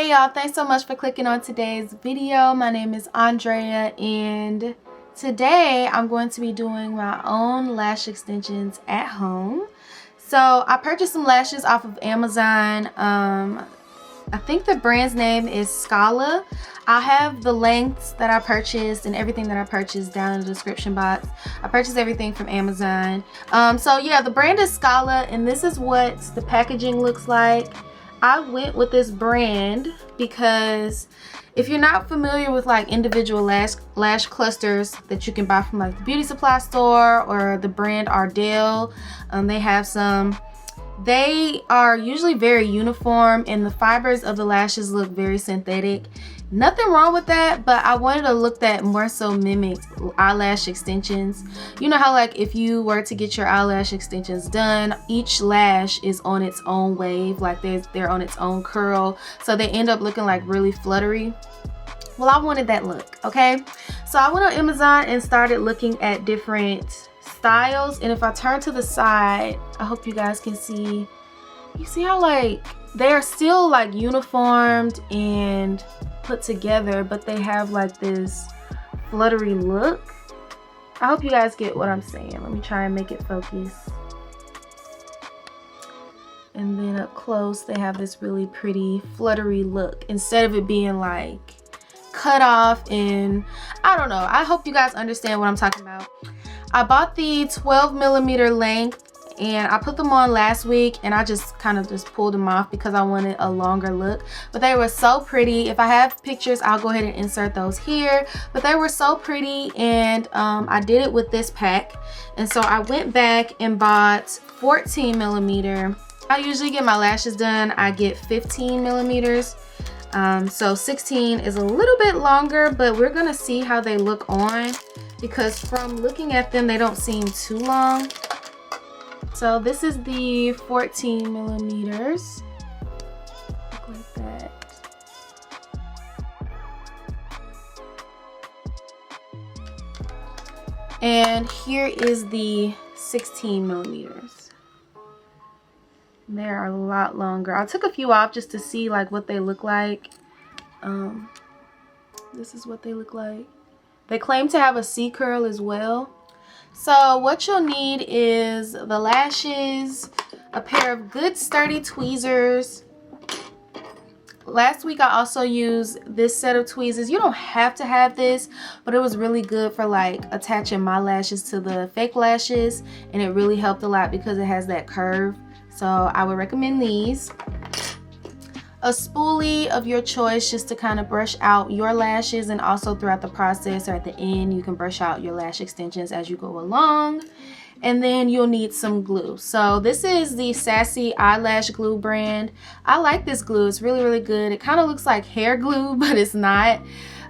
Hey y'all, thanks so much for clicking on today's video. My name is Andrea and today I'm going to be doing my own lash extensions at home. So I purchased some lashes off of Amazon. I think the brand's name is Scala. I'll have the lengths that I purchased and everything that I purchased down in the description box. I purchased everything from Amazon. So yeah, the brand is Scala and this is what the packaging looks like. I went with this brand because if you're not familiar with like individual lash clusters that you can buy from like the beauty supply store or the brand Ardell, they have some. They are usually very uniform and the fibers of the lashes look very synthetic. Nothing wrong with that, but I wanted a look that more so mimicked eyelash extensions. You know how like if you were to get your eyelash extensions done, each lash is on its own wave, like they're on its own curl, so they end up looking like really fluttery. Well, I wanted that look, okay? So I went on Amazon and started looking at different styles, and if I turn to the side, I hope you guys can see, you see how like they're still like uniformed and put together, but they have like this fluttery look. I hope you guys get what I'm saying. Let me try and make it focus. And then up close they have this really pretty fluttery look instead of it being like cut off. And I don't know, I hope you guys understand what I'm talking about. I bought the 12mm length and I put them on last week and I just kind of just pulled them off because I wanted a longer look, but they were so pretty. If I have pictures, I'll go ahead and insert those here, but they were so pretty. And I did it with this pack, and so I went back and bought 14mm. I usually get my lashes done, I get 15mm. So 16 is a little bit longer, but we're gonna see how they look on because from looking at them they don't seem too long. So this is the 14mm. Look like that. And here is the 16mm. They're a lot longer. I took a few off just to see like what they look like. This is what they look like. They claim to have a C curl as well. So what you'll need is the lashes, a pair of good sturdy tweezers. Last week I also used this set of tweezers. You don't have to have this, but it was really good for like attaching my lashes to the fake lashes, and it really helped a lot because it has that curve. So I would recommend these. A spoolie of your choice just to kind of brush out your lashes, and also throughout the process or at the end you can brush out your lash extensions as you go along. And then you'll need some glue. So this is the Sassi eyelash glue brand. I like this glue. It's really, really good. It kind of looks like hair glue, but it's not.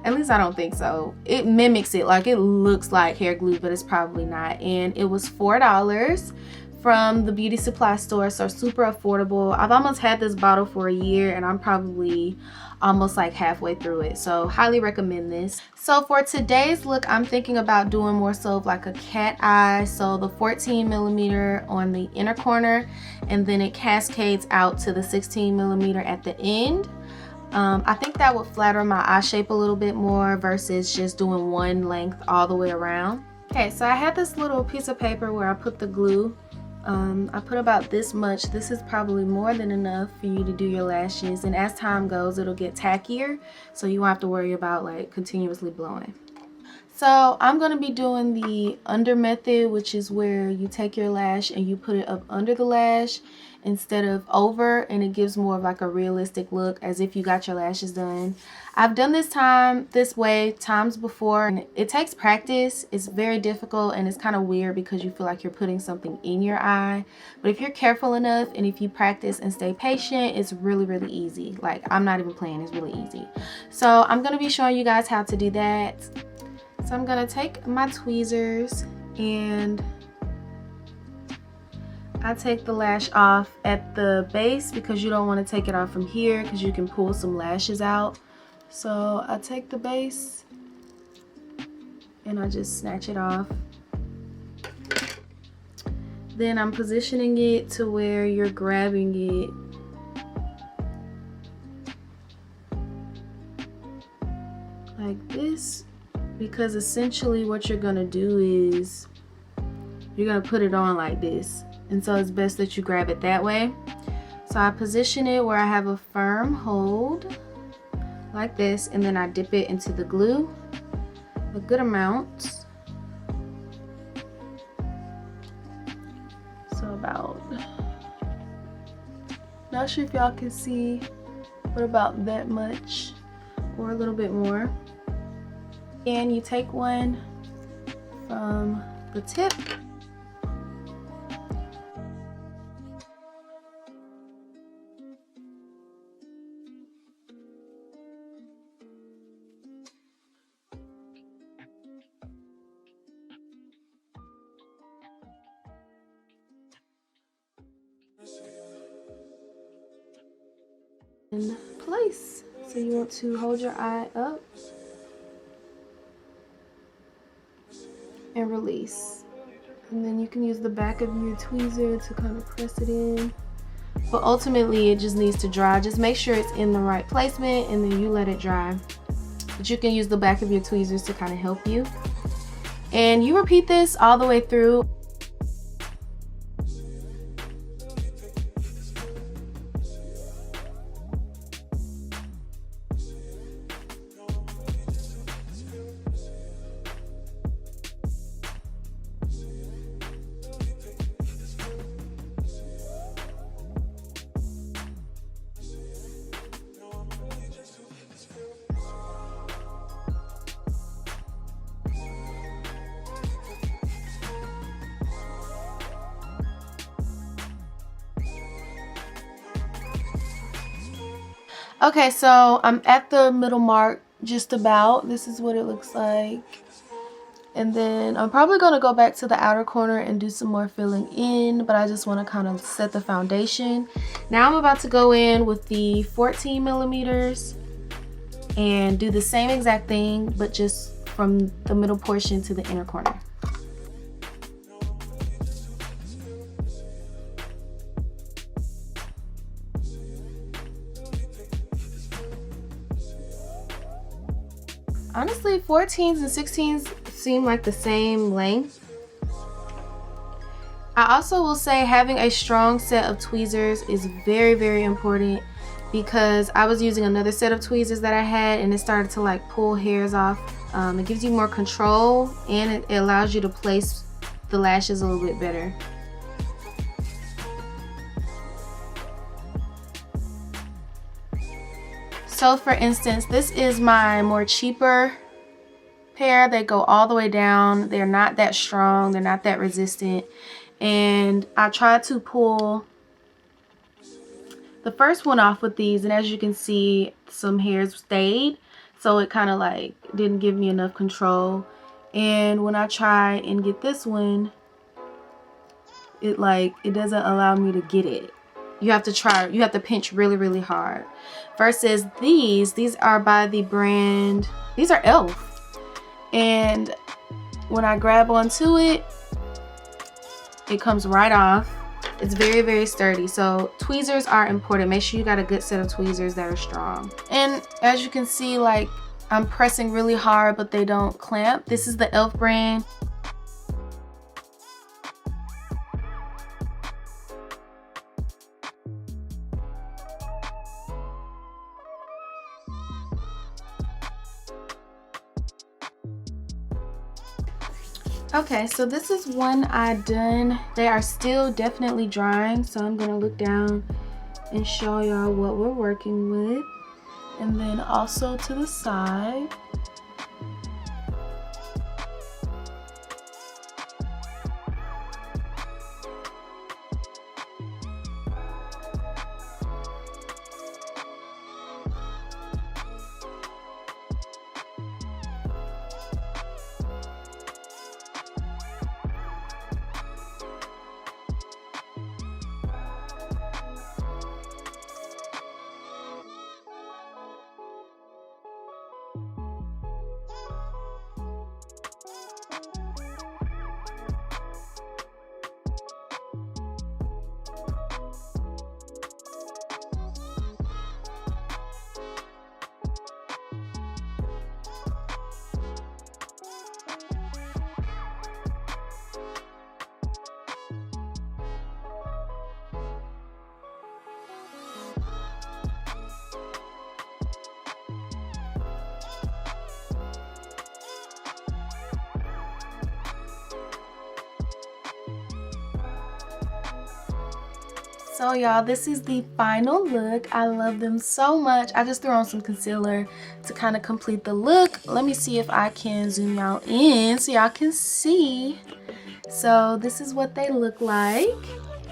At least I don't think so. It mimics it, like it looks like hair glue, but it's probably not. And it was $4 from the beauty supply store, so super affordable. I've almost had this bottle for a year and I'm probably almost like halfway through it, so highly recommend this. So for today's look, I'm thinking about doing more so of like a cat eye. So the 14mm on the inner corner, and then it cascades out to the 16mm at the end. I think that would flatter my eye shape a little bit more versus just doing one length all the way around. Okay, so I had this little piece of paper where I put the glue. I put about this much. This is probably more than enough for you to do your lashes, and as time goes it'll get tackier, so you won't have to worry about like continuously blowing. So I'm going to be doing the under method, which is where you take your lash and you put it up under the lash instead of over, and it gives more of like a realistic look as if you got your lashes done. I've done this way times before, and it takes practice. It's very difficult and it's kind of weird because you feel like you're putting something in your eye, but if you're careful enough and if you practice and stay patient, it's really, really easy. Like, I'm not even playing, it's really easy. So I'm going to be showing you guys how to do that. So I'm going to take my tweezers and I take the lash off at the base because you don't want to take it off from here because you can pull some lashes out. So I take the base and I just snatch it off. Then I'm positioning it to where you're grabbing it this, because essentially what you're gonna do is you're gonna put it on like this, and so it's best that you grab it that way. So I position it where I have a firm hold like this, and then I dip it into the glue, a good amount. So about, not sure if y'all can see, but about that much or a little bit more. And you take one from the tip in place. So you want to hold your eye up and release. And then you can use the back of your tweezer to kind of press it in. But ultimately it just needs to dry. Just make sure it's in the right placement and then you let it dry. But you can use the back of your tweezers to kind of help you. And you repeat this all the way through. Okay, so I'm at the middle mark just about. This is what it looks like. And then I'm probably going to go back to the outer corner and do some more filling in, but I just want to kind of set the foundation. Now I'm about to go in with the 14 millimeters and do the same exact thing, but just from the middle portion to the inner corner. Honestly, 14s and 16s seem like the same length. I also will say having a strong set of tweezers is very, very important, because I was using another set of tweezers that I had and it started to like pull hairs off. It gives you more control and it allows you to place the lashes a little bit better. So for instance, this is my more cheaper pair. They go all the way down. They're not that strong. They're not that resistant. And I tried to pull the first one off with these, and as you can see, some hairs stayed. So it kind of like didn't give me enough control. And when I try and get this one, it doesn't allow me to get it. You have to pinch really, really hard. Versus these are by the brand, these are e.l.f. And when I grab onto it, it comes right off. It's very, very sturdy. So tweezers are important. Make sure you got a good set of tweezers that are strong. And as you can see, like I'm pressing really hard, but they don't clamp. This is the e.l.f. brand. Okay, so this is one I done. They are still definitely drying, so I'm gonna look down and show y'all what we're working with. And then also to the side. So y'all, this is the final look. I love them so much. I just threw on some concealer to kind of complete the look. Let me see if I can zoom y'all in so y'all can see. So this is what they look like.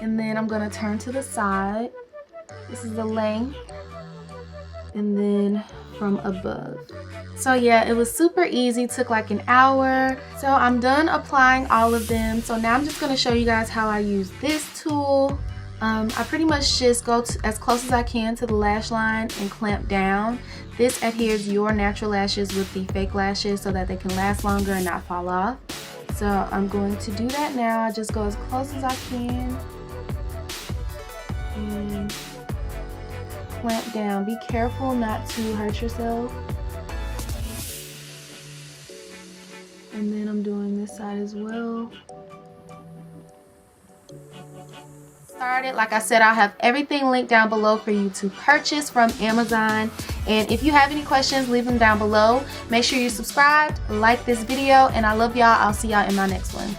And then I'm gonna turn to the side. This is the length. And then from above. So yeah, it was super easy, took like an hour. So I'm done applying all of them. So now I'm just gonna show you guys how I use this tool. I pretty much just go as close as I can to the lash line and clamp down. This adheres your natural lashes with the fake lashes so that they can last longer and not fall off. So I'm going to do that now. I just go as close as I can and clamp down. Be careful not to hurt yourself. And then I'm doing this side as well. Started, like I said, I'll have everything linked down below for you to purchase from Amazon. And if you have any questions, leave them down below. Make sure you subscribe, like this video, and I love y'all. I'll see y'all in my next one.